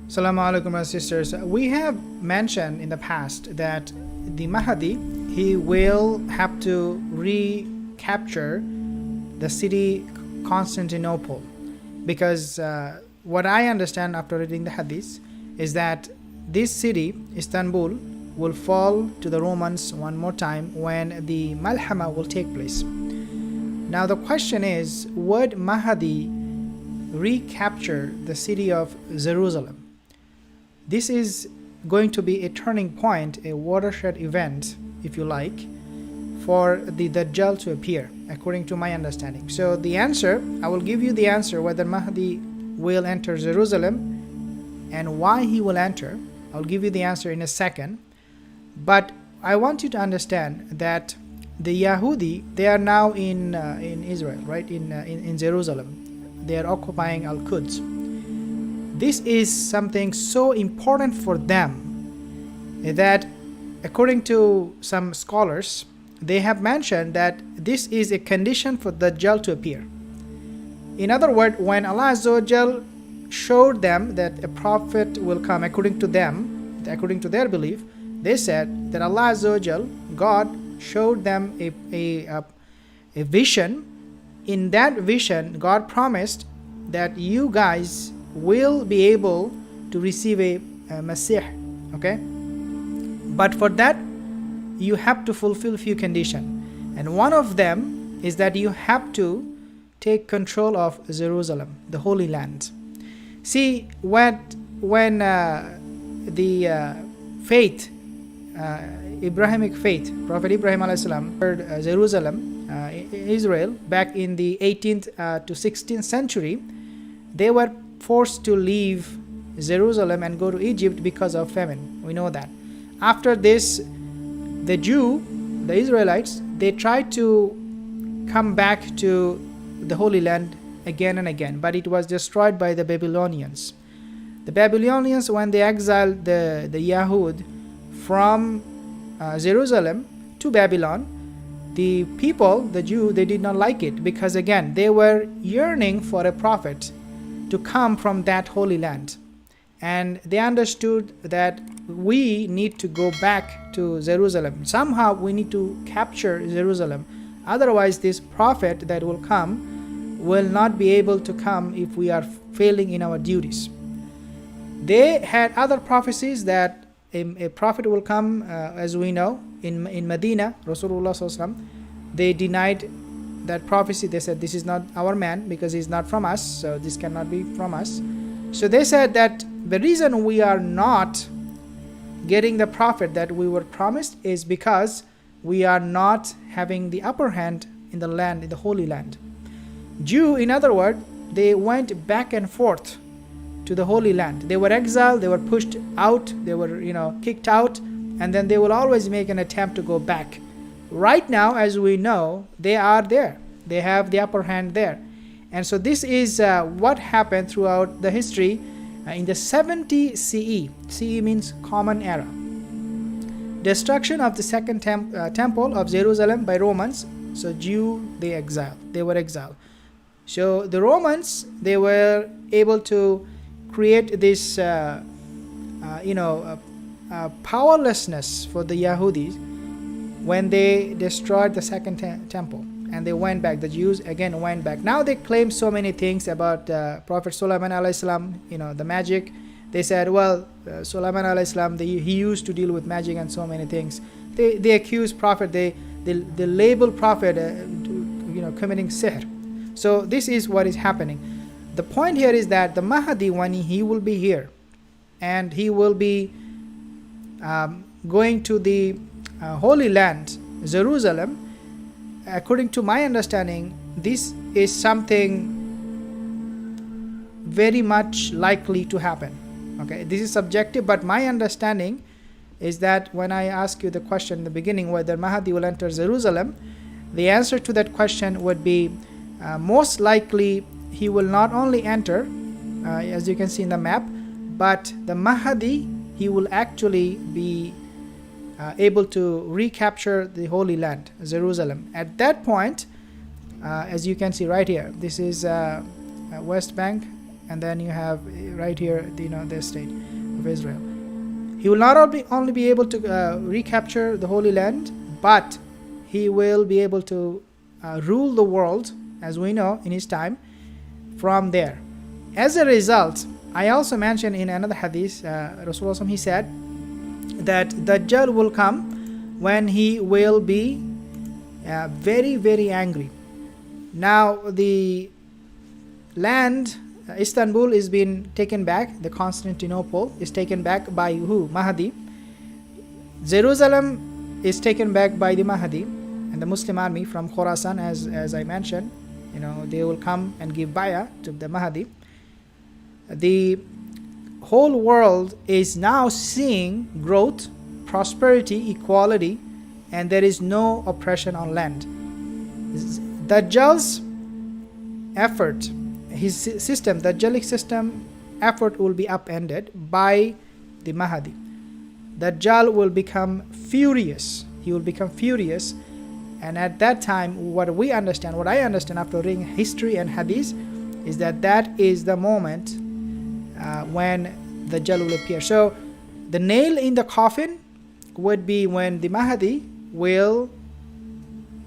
Assalamu alaikum, my sisters. We have mentioned in the past that the Mahdi, he will have to recapture the city Constantinople, because what I understand after reading the hadith is that this city, Istanbul, will fall to the Romans one more time when the Malhama will take place. Now the question is, would Mahdi recapture the city of Jerusalem? This is going to be a turning point, a watershed event, if you like, for the Dajjal to appear, according to my understanding. So the answer, I will give you the answer whether Mahdi will enter Jerusalem and why he will enter. I'll give you the answer in a second. But I want you to understand that the Yahudi, they are now in Israel, right? In Jerusalem. They are occupying Al-QUDS. This is something so important for them that, according to some scholars, they have mentioned that this is a condition for Dajjal to appear. In other words, when Allah Azza wa Jal showed them that a prophet will come, according to them, according to their belief, they said that Allah Azza wa Jal, God, showed them a vision. In that vision, God promised that you guys will be able to receive a Messiah, okay? But for that, you have to fulfill few conditions. And one of them is that you have to take control of Jerusalem, the Holy Land. See, when the faith, Abrahamic faith, Prophet Ibrahim a.s. heard Jerusalem, Israel, back in the 18th to 16th century, they were forced to leave Jerusalem and go to Egypt because of famine. We know that. After this, the Israelites, they tried to come back to the Holy Land again and again, but it was destroyed by the Babylonians. The Babylonians, when they exiled the Yahud from Jerusalem to Babylon, the people, the Jew, they did not like it, because again, they were yearning for a prophet to come from that Holy Land. And they understood that we need to go back to Jerusalem. Somehow we need to capture Jerusalem. Otherwise, this prophet that will come will not be able to come if we are failing in our duties. They had other prophecies that a prophet will come, as we know, in Medina, Rasulullah sallallahu alaihi wasallam. They denied that prophecy. They said, this is not our man because he's not from us, so this cannot be from us. So they said that the reason we are not getting the prophet that we were promised is because we are not having the upper hand in the land, in the Holy Land. Jew, in other words, they went back and forth to the Holy Land. They were exiled, they were pushed out, they were kicked out, and then they will always make an attempt to go back. Right now, as we know, they are there. They have the upper hand there. And so this is what happened throughout the history in the 70 CE. CE means Common Era. Destruction of the second temple of Jerusalem by Romans. So Jew, they were exiled. So the Romans, they were able to create this powerlessness for the Yahudis when they destroyed the second temple, and they went back. The Jews again went back. Now they claim so many things about Prophet Sulaiman alayhi salam, the magic. They said, well, Sulaiman alayhi salam, he used to deal with magic and so many things. They accuse Prophet, they label Prophet committing sihr. So this is what is happening. The point here is that the Mahdi, when he will be here, and he will be going to the Holy Land, Jerusalem, according to my understanding, this is something very much likely to happen. Okay, this is subjective, but my understanding is that when I ask you the question in the beginning whether Mahdi will enter Jerusalem, the answer to that question would be most likely he will not only enter, as you can see in the map, but the Mahdi, he will actually be able to recapture the Holy Land, Jerusalem. At that point, as you can see right here, this is West Bank, and then you have right here, the state of Israel. He will not only be able to recapture the Holy Land, but he will be able to rule the world, as we know, in his time, from there. As a result, I also mentioned in another hadith, Rasulullah, he said that Dajjal will come when he will be very, very angry. Now, the land, Istanbul, is being taken back. The Constantinople is taken back by who? Mahdi. Jerusalem is taken back by the Mahdi and the Muslim army from Khorasan, as I mentioned. They will come and give bayah to the Mahdi. The whole world is now seeing growth, prosperity, equality, and there is no oppression on land. Dajjal's effort, his system, the Dajjalic system effort, will be upended by the Mahdi. Dajjal will become furious. He will become furious, and at that time, what I understand after reading history and hadith, is that is the moment when Dajjal will appear. So the nail in the coffin would be when the Mahdi will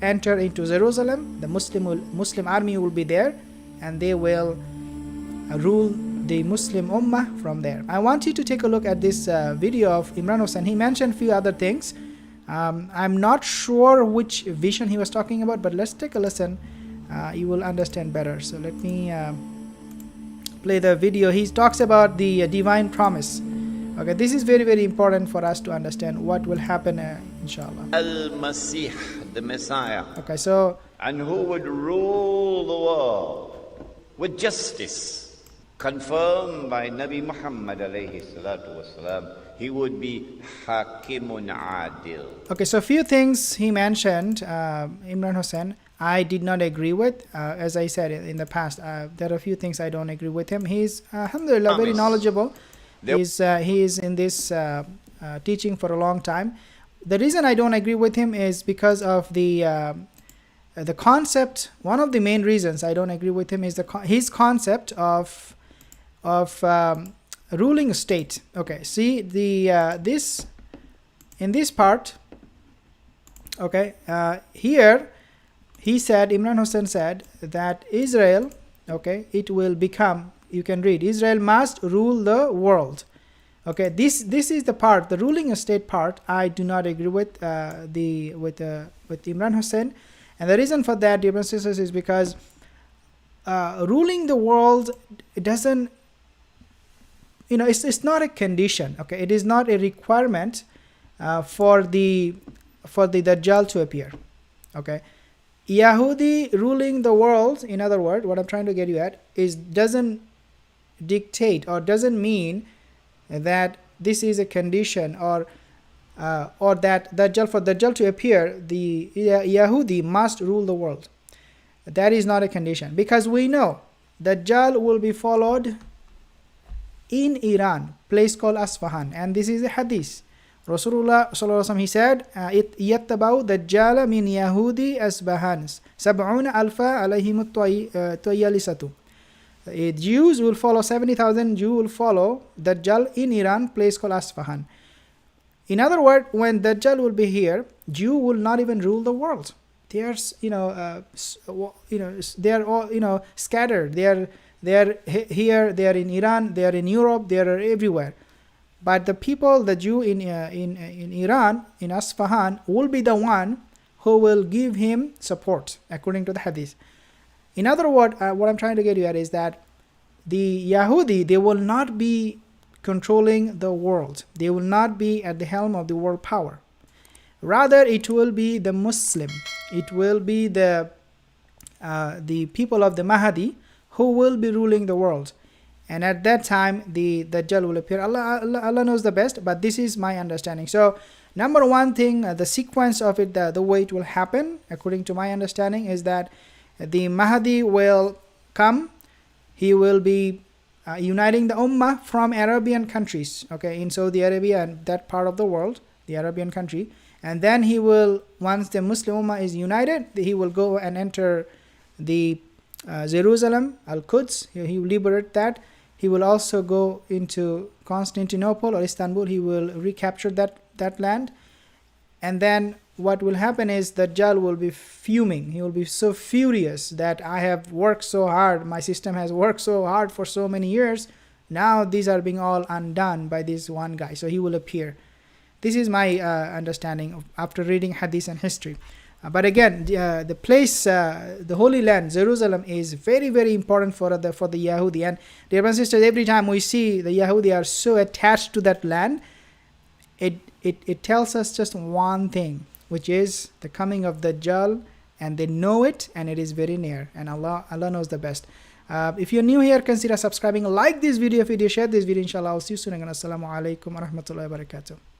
enter into Jerusalem. The Muslim army will be there, and they will rule the Muslim Ummah from there. I want you to take a look at this video of Imran Hussain. He mentioned a few other things. I'm not sure which vision he was talking about, but let's take a listen. You will understand better. So let me play the video. He talks about the divine promise. Okay, this is very, very important for us to understand what will happen, inshallah. Al-Masih, the Messiah. Okay, so, and who would rule the world with justice, confirmed by Nabi Muhammad alayhi salatu wasalam. He would be Hakimun Adil. Okay, so a few things he mentioned, Imran Hussain, I did not agree with. As I said in the past, there are a few things I don't agree with him. He's, alhamdulillah, very knowledgeable. He is in this teaching for a long time. The reason I don't agree with him is because of the concept. One of the main reasons I don't agree with him is his concept of ruling a state. Okay, see this in this part. Okay, here he said, Imran Hussain said that Israel, okay, it will become. You can read, Israel must rule the world. Okay, this is the part, the ruling a state part. I do not agree with with Imran Hussain, and the reason for that, dear brothers and sisters, is because ruling the world, it doesn't, it's not a condition. Okay, it is not a requirement for the Dajjal to appear. Okay, Yahudi ruling the world, in other words, what I'm trying to get you at is doesn't dictate or doesn't mean that this is a condition or that for Dajjal to appear, the Yahudi must rule the world. That is not a condition, because we know Dajjal will be followed in Iran, place called Asfahan, and this is a hadith. Rasulullah sallallahu alaihi wasallam, he said, "Yattabau Dajjal min Yahudi Asbahan, 70,000 alayhim at-Tayalisatu." Jews will follow 70,000. Jews will follow Dajjal in Iran, place called Asfahan. In other words, when Dajjal will be here, Jew will not even rule the world. They are, they are all, scattered. They are here. They are in Iran. They are in Europe. They are everywhere. But the people, the Jew in Iran, in Asfahan, will be the one who will give him support, according to the hadith. In other words, what I'm trying to get you at is that the Yahudi, they will not be controlling the world. They will not be at the helm of the world power. Rather, it will be the Muslim. It will be the people of the Mahdi who will be ruling the world. And at that time, the Dajjal will appear. Allah knows the best, but this is my understanding. So, number one thing, the sequence of it, the way it will happen, according to my understanding, is that the Mahdi will come. He will be uniting the Ummah from Arabian countries, okay, in Saudi Arabia and that part of the world, the Arabian country. And then he will, once the Muslim Ummah is united, he will go and enter the Jerusalem, Al-QUDS. He will liberate that. He will also go into Constantinople or Istanbul. He will recapture that land. And then what will happen is that Dajjal will be fuming. He will be so furious that I have worked so hard. My system has worked so hard for so many years. Now these are being all undone by this one guy. So he will appear. This is my understanding after reading Hadith and history. But again, the place, the Holy Land, Jerusalem, is very, very important for the Yahudi. And dear brothers and sisters, every time we see the Yahudi are so attached to that land, it tells us just one thing, which is the coming of the Dajjal, and they know it, and it is very near. And Allah knows the best. If you're new here, consider subscribing, like this video, share this video. Inshallah, I'll see you soon again. Assalamu alaikum wa rahmatullahi wa barakatuh.